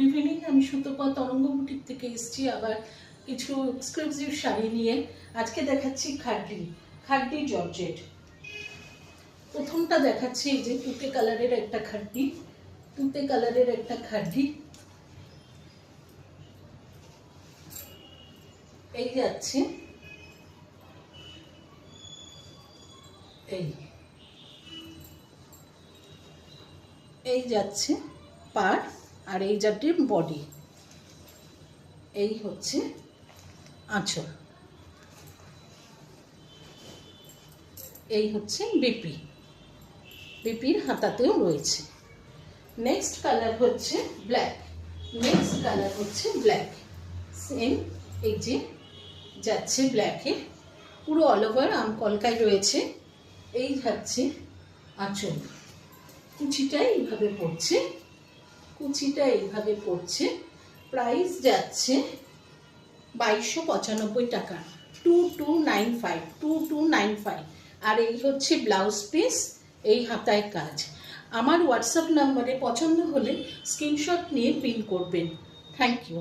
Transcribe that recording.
Evening আমি সুতপা তরঙ্গ boutique থেকে এসেছি আবার কিছু এক্সক্লুসিভ শাড়ি নিয়ে। আজকে দেখাচ্ছি খাড্ডি জর্জেট। প্রথমটা দেখাচ্ছি এই যে তুতে কালারের একটা খাড্ডি, এই যাচ্ছে এই যাচ্ছে পার, আর এই যাটির বডি, এই হচ্ছে আঁচল, এই হচ্ছে বিপির হাতাতেও রয়েছে। নেক্সট কালার হচ্ছে ব্ল্যাক, সেম এই যে যাচ্ছে ব্ল্যাকে, পুরো অল ওভার আমকলকায় রয়েছে। এই যাচ্ছে আঁচল, কুচিটা এইভাবে পড়ছে, প্রাইস যাচ্ছে 2295 টাকা, 2295। আর এই হচ্ছে ব্লাউজ পিস, এই হাতায় কাজ। আমার হোয়াটসঅ্যাপ নাম্বারে পছন্দ হলে স্ক্রিনশট নিয়ে পিন করবেন। Thank you.